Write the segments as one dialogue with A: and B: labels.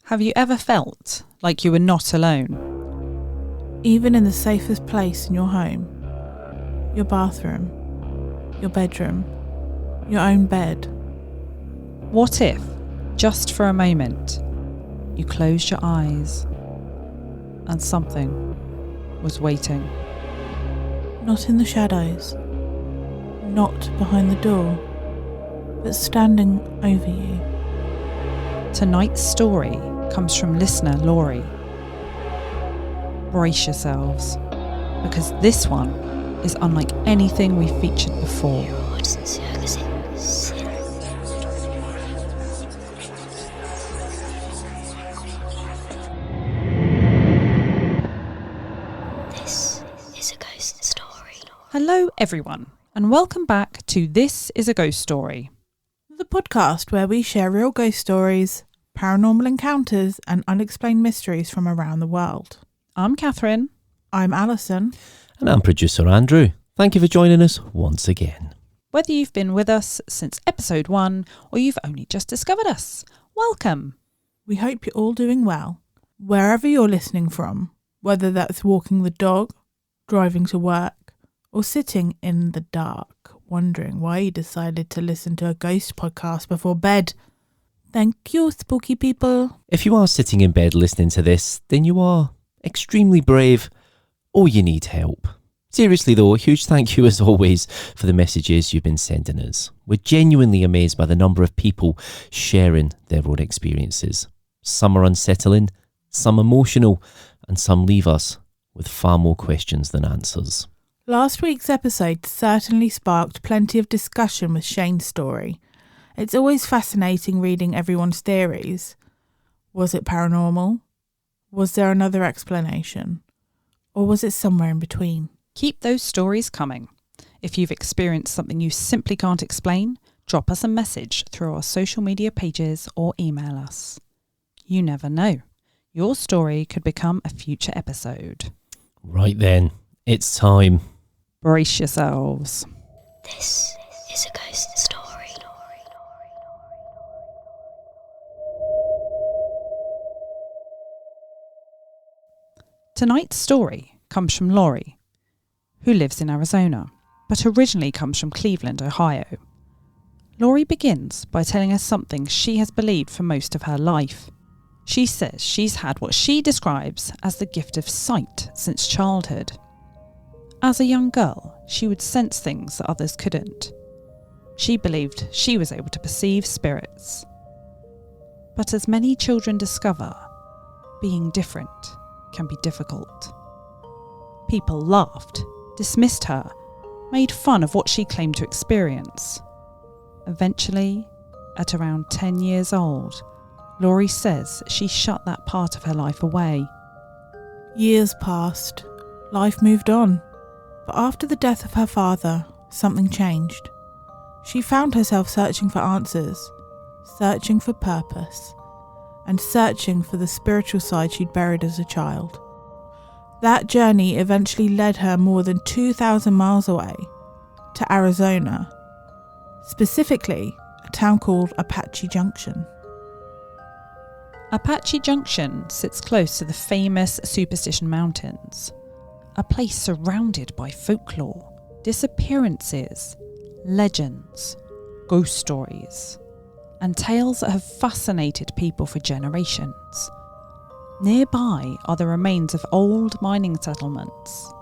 A: Have you ever felt like you were not alone?
B: Even in the safest place in your home, your bathroom, your bedroom, your own bed.
A: What if, just for a moment, you closed your eyes and something was waiting?
B: Not in the shadows, not behind the door, but standing over you.
A: Tonight's story comes from listener Laurie. Brace yourselves, because this one is unlike anything we've featured before.
C: This is a ghost story.
A: Hello everyone, and welcome back to This is a Ghost Story.
B: The podcast where we share real ghost stories, paranormal encounters and unexplained mysteries from around the world.
A: I'm Kathryn.
B: I'm Alison.
D: And I'm producer Andrew. Thank you for joining us once again.
A: Whether you've been with us since episode 1 or you've only just discovered us, welcome.
B: We hope you're all doing well, wherever you're listening from, whether that's walking the dog, driving to work, or sitting in the dark, wondering why you decided to listen to a ghost podcast before bed. Thank you, spooky people.
D: If you are sitting in bed listening to this, then you are extremely brave or you need help. Seriously though, a huge thank you as always for the messages you've been sending us. We're genuinely amazed by the number of people sharing their own experiences. Some are unsettling, some emotional, and some leave us with far more questions than answers.
B: Last week's episode certainly sparked plenty of discussion with Shane's story. It's always fascinating reading everyone's theories. Was it paranormal? Was there another explanation? Or was it somewhere in between?
A: Keep those stories coming. If you've experienced something you simply can't explain, drop us a message through our social media pages or email us. You never know. Your story could become a future episode.
D: Right then, it's time.
A: Brace yourselves.
C: This is a ghost story.
A: Tonight's story comes from Laurie, who lives in Arizona, but originally comes from Cleveland, Ohio. Laurie begins by telling us something she has believed for most of her life. She says she's had what she describes as the gift of sight since childhood. As a young girl, she would sense things that others couldn't. She believed she was able to perceive spirits. But as many children discover, being different can be difficult. People laughed, dismissed her, made fun of what she claimed to experience. Eventually, at around 10 years old, Laurie says she shut that part of her life away.
B: Years passed. Life moved on. But after the death of her father, something changed. She found herself searching for answers, searching for purpose, and searching for the spiritual side she'd buried as a child. That journey eventually led her more than 2,000 miles away, to Arizona, specifically a town called Apache Junction.
A: Apache Junction sits close to the famous Superstition Mountains, a place surrounded by folklore, disappearances, legends, ghost stories, and tales that have fascinated people for generations. Nearby are the remains of old mining settlements,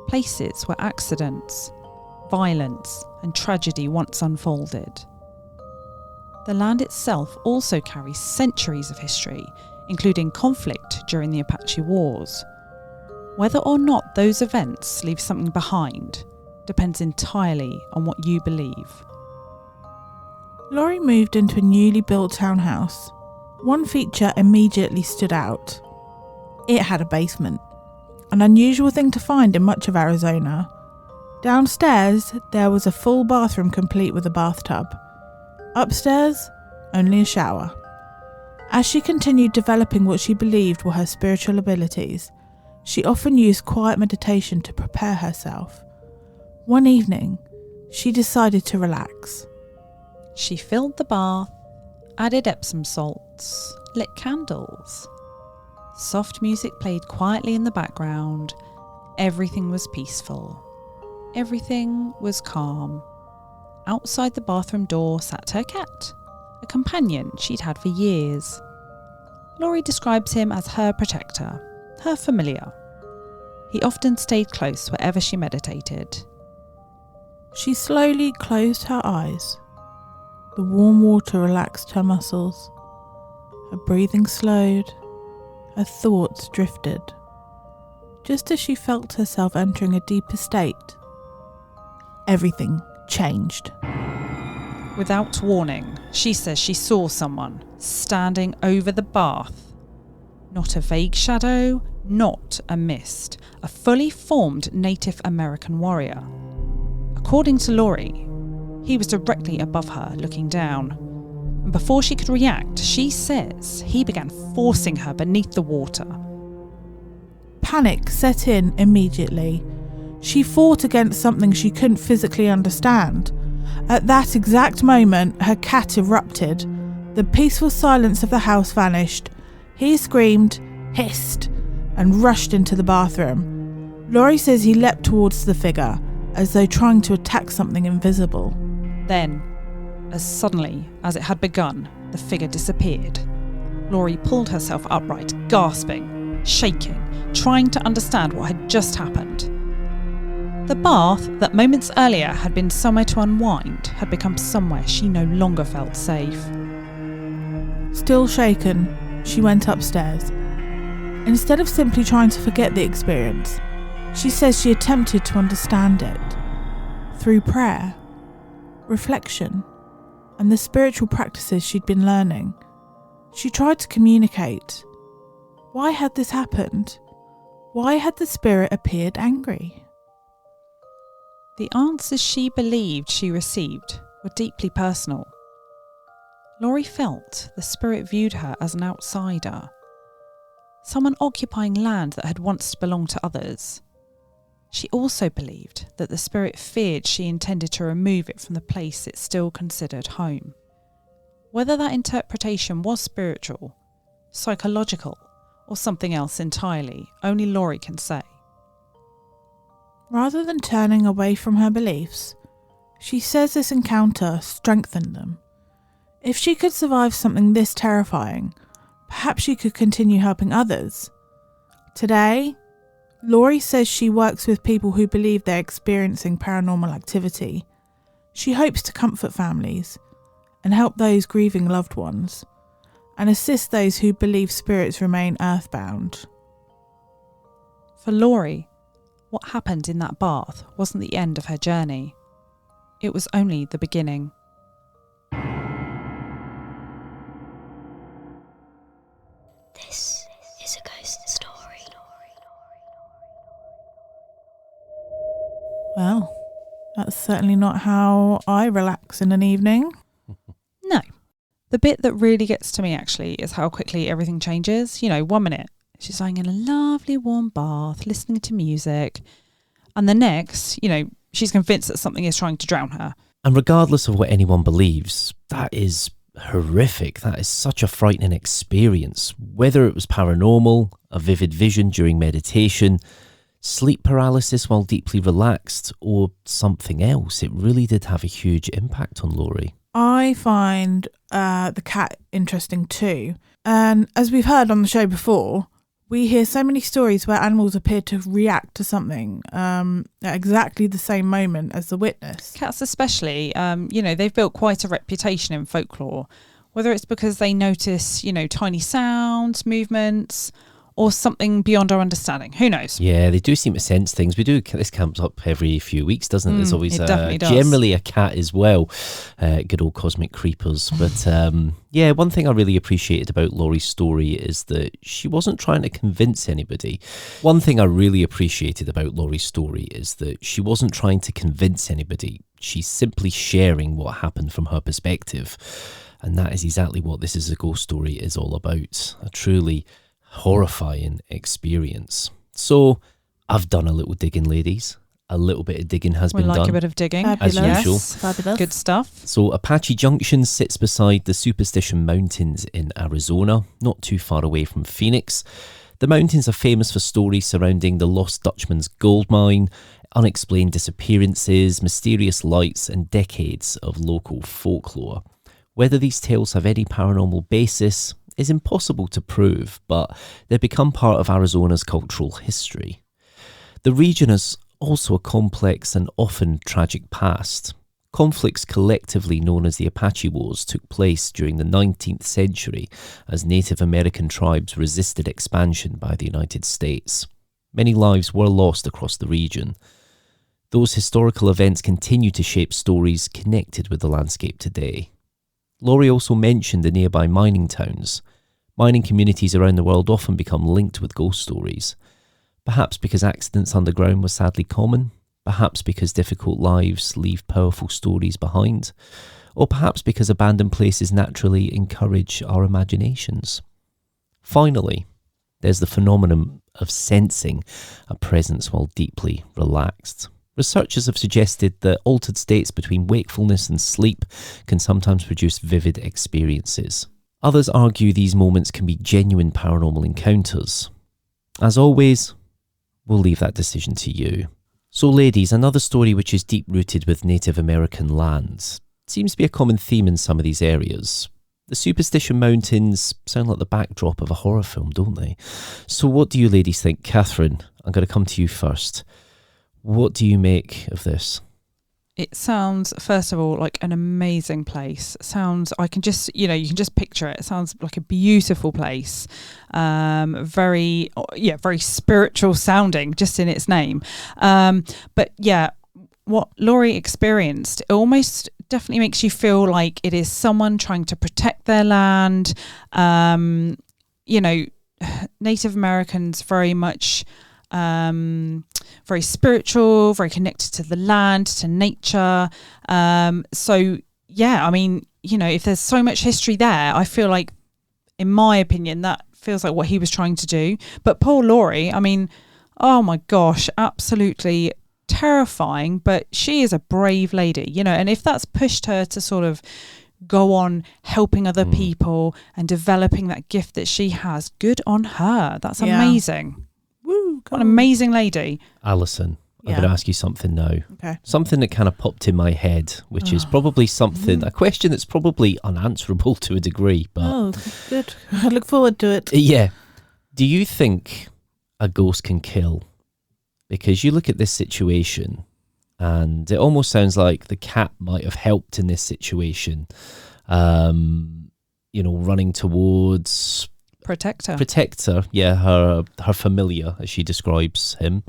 A: places where accidents, violence, and tragedy once unfolded. The land itself also carries centuries of history, including conflict during the Apache Wars. Whether or not those events leave something behind depends entirely on what you believe.
B: Laurie moved into a newly built townhouse. One feature immediately stood out. It had a basement, an unusual thing to find in much of Arizona. Downstairs, there was a full bathroom complete with a bathtub. Upstairs, only a shower. As she continued developing what she believed were her spiritual abilities, she often used quiet meditation to prepare herself. One evening, she decided to relax.
A: She filled the bath added Epsom salts, lit candles. Soft music played quietly in the background. Everything was peaceful. Everything was calm. Outside the bathroom door sat her cat, a companion she'd had for years. Laurie describes him as her protector, her familiar. He often stayed close wherever she meditated.
B: She slowly closed her eyes. The warm water relaxed her muscles. Her breathing slowed. Her thoughts drifted. Just as she felt herself entering a deeper state, everything changed.
A: Without warning, she says she saw someone standing over the bath. Not a vague shadow, not a mist, a fully formed Native American warrior. According to Laurie, he was directly above her, looking down. And before she could react, she says he began forcing her beneath the water.
B: Panic set in immediately. She fought against something she couldn't physically understand. At that exact moment, her cat erupted. The peaceful silence of the house vanished. He screamed, hissed, and rushed into the bathroom. Laurie says he leapt towards the figure, as though trying to attack something invisible.
A: Then, as suddenly as it had begun, the figure disappeared. Laurie pulled herself upright, gasping, shaking, trying to understand what had just happened. The bath that moments earlier had been somewhere to unwind had become somewhere she no longer felt safe.
B: Still shaken, she went upstairs. Instead of simply trying to forget the experience, she says she attempted to understand it. Through prayer, reflection, and the spiritual practices she'd been learning, she tried to communicate. Why had this happened? Why had the spirit appeared angry?
A: The answers she believed she received were deeply personal. Laurie felt the spirit viewed her as an outsider, someone occupying land that had once belonged to others. She also believed that the spirit feared she intended to remove it from the place it still considered home. Whether that interpretation was spiritual, psychological, or something else entirely, only Laurie can say.
B: Rather than turning away from her beliefs, she says this encounter strengthened them. If she could survive something this terrifying, perhaps she could continue helping others. Today, Laurie says she works with people who believe they're experiencing paranormal activity. She hopes to comfort families and help those grieving loved ones, and assist those who believe spirits remain earthbound.
A: For Laurie, what happened in that bath wasn't the end of her journey. It was only the beginning.
C: This is a ghost story.
B: Well, that's certainly not how I relax in an evening.
A: No. The bit that really gets to me actually is how quickly everything changes. 1 minute she's lying in a lovely warm bath, listening to music. And the next, she's convinced that something is trying to drown her.
D: And regardless of what anyone believes, that is horrific. That is such a frightening experience. Whether it was paranormal, a vivid vision during meditation, sleep paralysis while deeply relaxed, or something else, it really did have a huge impact on Laurie.
B: I find the cat interesting too. And as we've heard on the show before, we hear so many stories where animals appear to react to something at exactly the same moment as the witness.
A: Cats especially, they've built quite a reputation in folklore, whether it's because they notice, tiny sounds, movements, or something beyond our understanding. Who knows?
D: Yeah, they do seem to sense things. We do, this comes up every few weeks, doesn't it? There's always generally a cat as well. Good old cosmic creepers. But one thing I really appreciated about Laurie's story is that she wasn't trying to convince anybody. One thing I really appreciated about Laurie's story is that she wasn't trying to convince anybody. She's simply sharing what happened from her perspective. And that is exactly what This Is a Ghost Story is all about. A truly horrifying experience. So I've done a little digging, ladies, a little bit of digging has
A: We
D: been
A: like
D: done.
A: a bit of digging.
B: Fabulous.
D: As usual.
B: Fabulous.
A: Good stuff.
D: So Apache Junction sits beside the Superstition Mountains in Arizona, not too far away from Phoenix. The mountains are famous for stories surrounding the Lost Dutchman's gold mine, unexplained disappearances, mysterious lights, and decades of local folklore. Whether these tales have any paranormal basis is impossible to prove, but they've become part of Arizona's cultural history. The region has also a complex and often tragic past. Conflicts collectively known as the Apache Wars took place during the 19th century as Native American tribes resisted expansion by the United States. Many lives were lost across the region. Those historical events continue to shape stories connected with the landscape today. Laurie also mentioned the nearby mining towns. Mining communities around the world often become linked with ghost stories. Perhaps because accidents underground were sadly common, perhaps because difficult lives leave powerful stories behind, or perhaps because abandoned places naturally encourage our imaginations. Finally, there's the phenomenon of sensing a presence while deeply relaxed. Researchers have suggested that altered states between wakefulness and sleep can sometimes produce vivid experiences. Others argue these moments can be genuine paranormal encounters. As always, we'll leave that decision to you. So ladies, another story which is deep-rooted with Native American lands. Seems to be a common theme in some of these areas. The Superstition Mountains sound like the backdrop of a horror film, don't they? So what do you ladies think? Kathryn, I'm going to come to you first. What do you make of this?
A: It sounds, first of all, like an amazing place. I can just, you can just picture it. It sounds like a beautiful place. Very spiritual sounding, just in its name. But yeah, what Laurie experienced, it almost definitely makes you feel like it is someone trying to protect their land. Native Americans very much... very spiritual, very connected to the land, to nature. If there's so much history there, I feel like, in my opinion, that feels like what he was trying to do. But poor Laurie, oh my gosh, absolutely terrifying. But she is a brave lady, and if that's pushed her to sort of go on helping other people and developing that gift that she has, good on her. That's amazing.
B: Woo,
A: what an amazing lady.
D: Alison, I'm going to ask you something now.
B: Okay.
D: Something that kind of popped in my head, which is probably a question that's probably unanswerable to a degree. But
B: oh, good. I look forward to it.
D: Yeah. Do you think a ghost can kill? Because you look at this situation and it almost sounds like the cat might have helped in this situation. Running towards... Protector, yeah, her familiar, as she describes him.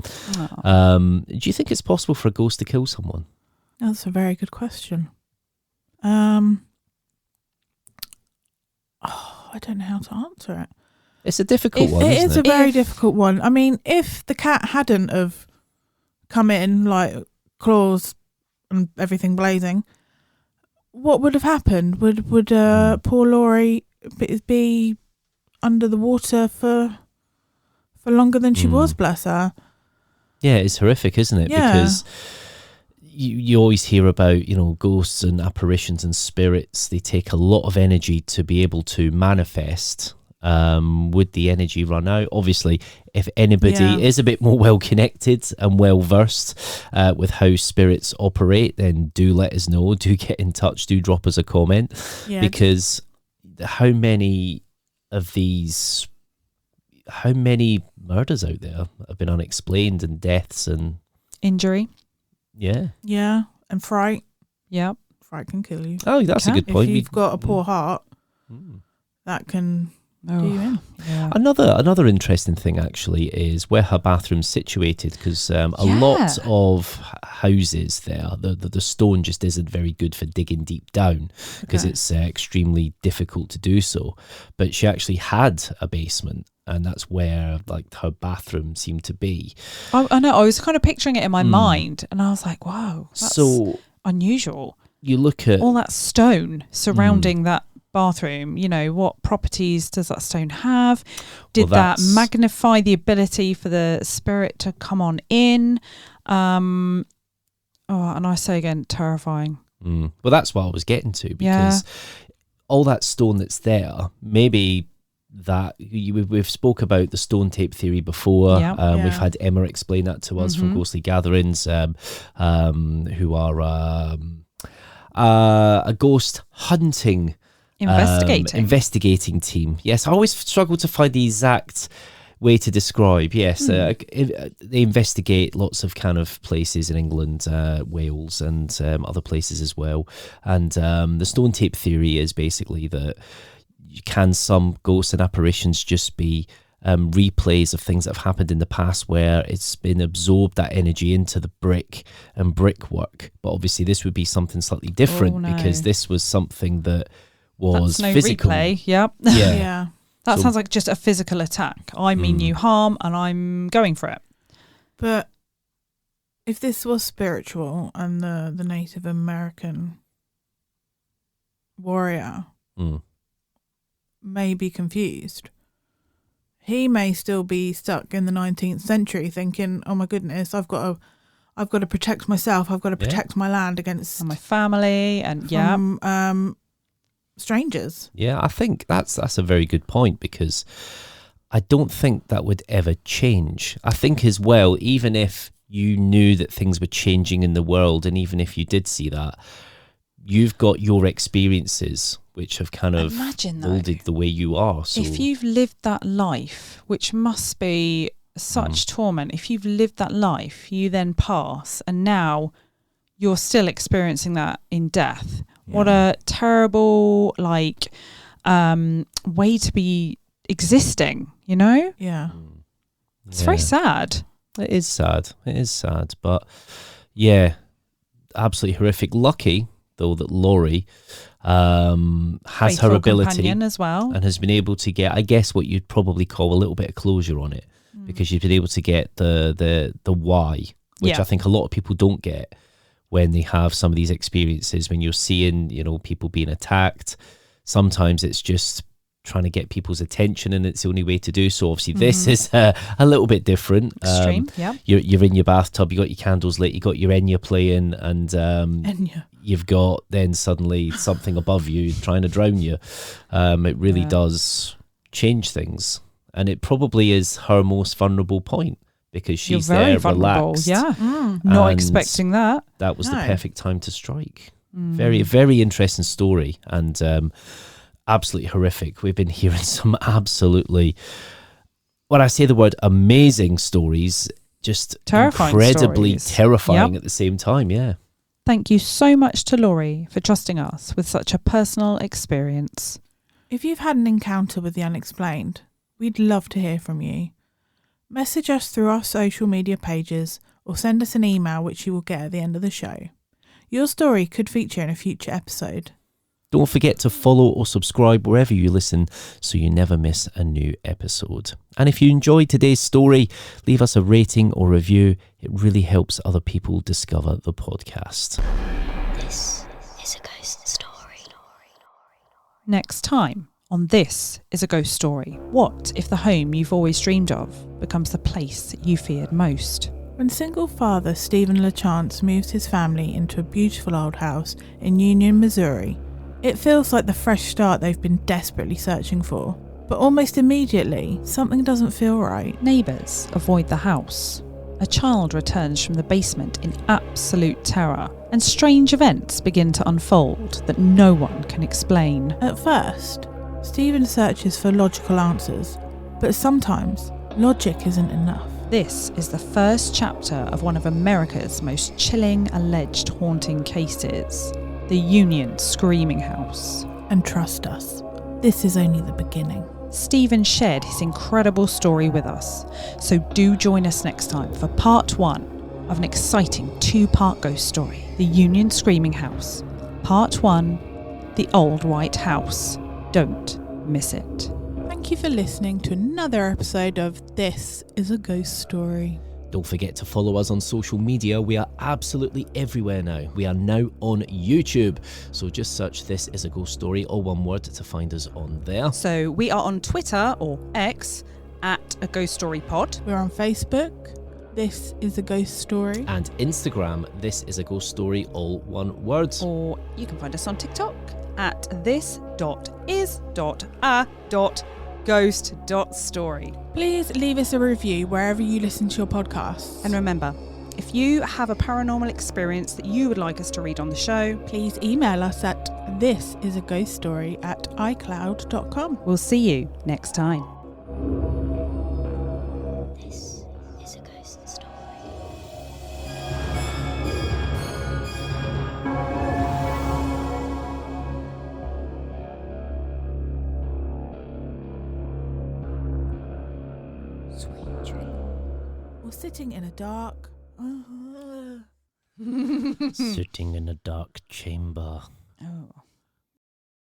D: Do you think it's possible for a ghost to kill someone?
B: That's a very good question. I don't know how to answer it.
D: It's a difficult one,
B: It
D: isn't
B: is a very difficult one. If the cat hadn't have come in, like claws and everything blazing, what would have happened? Would poor Laurie be under the water for longer than she was, bless her? Yeah,
D: it's horrific, isn't it?
B: Yeah.
D: Because you always hear about, ghosts and apparitions and spirits. They take a lot of energy to be able to manifest. Would the energy run out? Obviously, if anybody is a bit more well-connected and well-versed with how spirits operate, then do let us know. Do get in touch. Do drop us a comment. Yeah. Because how many murders out there have been unexplained, and deaths and
A: injury?
B: Yeah, and fright.
A: Yeah,
B: fright can kill you.
D: Oh, that's a good point.
B: If you've got a poor heart, that can do you in.
A: Yeah.
D: Another interesting thing actually is where her bathroom's situated, because a lot of houses there, the stone just isn't very good for digging deep down, because it's extremely difficult to do so. But she actually had a basement, and that's where her bathroom seemed to be.
A: I know. I was kind of picturing it in my mind, and I was like, wow, that's so unusual.
D: You look at
A: all that stone surrounding that bathroom. What properties does that stone have? Did that magnify the ability for the spirit to come on in? And I say again, terrifying.
D: Well, that's what I was getting to, because all that stone that's there, maybe that we've spoke about the stone tape theory before. We've had Emma explain that to us from Ghostly Gatherings, who are a ghost hunting investigating team. Yes, I always struggle to find the exact way to describe. Yes, they investigate lots of kind of places in England, Wales, and other places as well. And the stone tape theory is basically that can some ghosts and apparitions just be replays of things that have happened in the past, where it's been absorbed, that energy, into the brick and brickwork. But obviously this would be something slightly different, because this was something that was physical.
A: Replay. Yeah. That sounds like just a physical attack. I mean you harm and I'm going for it.
B: But if this was spiritual and the Native American warrior may be confused, he may still be stuck in the 19th century thinking, oh my goodness, I've got to protect myself. I've got to protect my land against
A: my family and
B: strangers.
D: Yeah, I think that's a very good point, because I don't think that would ever change. I think as well, even if you knew that things were changing in the world, and even if you did see that, you've got your experiences which have kind of molded the way you are. So
A: if you've lived that life, which must be such torment, if you've lived that life, you then pass, and now you're still experiencing that in death. What a terrible, way to be existing, you know?
B: Yeah.
A: It's very sad.
D: It is sad. But yeah, absolutely horrific. Lucky, though, that Laurie has her ability
A: as well,
D: and has been able to get, I guess, what you'd probably call a little bit of closure on it, because you've been able to get the why, which I think a lot of people don't get when they have some of these experiences. When you're seeing, people being attacked, sometimes it's just trying to get people's attention, and it's the only way to do so. Obviously, this is a little bit different.
A: Extreme,
D: You're in your bathtub, you got your candles lit, you got your Enya playing, and you've got then suddenly something above you trying to drown you. It really does change things, and it probably is her most vulnerable point, because she's there relaxed.
A: Not expecting that.
D: That was the perfect time to strike. Very, very interesting story, and absolutely horrific. We've been hearing some absolutely, when I say the word amazing stories, just
A: terrifying
D: incredibly
A: stories.
D: Terrifying at the same time.
A: Thank you so much to Laurie for trusting us with such a personal experience.
B: If you've had an encounter with the unexplained, we'd love to hear from you. Message us through our social media pages, or send us an email, which you will get at the end of the show. Your story could feature in a future episode.
D: Don't forget to follow or subscribe wherever you listen, so you never miss a new episode. And if you enjoyed today's story, leave us a rating or review. It really helps other people discover the podcast.
C: This is a ghost story.
A: Next time on This is a Ghost Story, what if the home you've always dreamed of becomes the place you feared most?
B: When single father Stephen LaChance moves his family into a beautiful old house in Union, Missouri, it feels like the fresh start they've been desperately searching for. But almost immediately, something doesn't feel right.
A: Neighbours avoid the house. A child returns from the basement in absolute terror, and strange events begin to unfold that no one can explain.
B: At first, Stephen searches for logical answers, but sometimes logic isn't enough.
A: This is the first chapter of one of America's most chilling alleged haunting cases, the Union Screaming House.
B: And trust us, this is only the beginning.
A: Stephen shared his incredible story with us, so do join us next time for part 1 of an exciting 2-part ghost story, the Union Screaming House. Part 1, the Old White House. Don't miss it.
B: Thank you for listening to another episode of This is a Ghost Story.
D: Don't forget to follow us on social media. We are absolutely everywhere now. We are now on YouTube. So just search This Is a Ghost Story, all one word, to find us on there.
A: So we are on Twitter, or X, at A Ghost Story Pod.
B: We're on Facebook, This is a Ghost Story.
D: And Instagram, This Is a Ghost Story, all one word.
A: Or you can find us on TikTok at this.is.a.ghost.story.
B: Please leave us a review wherever you listen to your podcasts.
A: And remember, if you have a paranormal experience that you would like us to read on the show,
B: please email us at thisisaghoststory@icloud.com.
A: we'll see you next time.
C: This is a ghost story.
B: Sweet dream. We're sitting in a dark...
D: Sitting in a dark chamber.
A: Oh.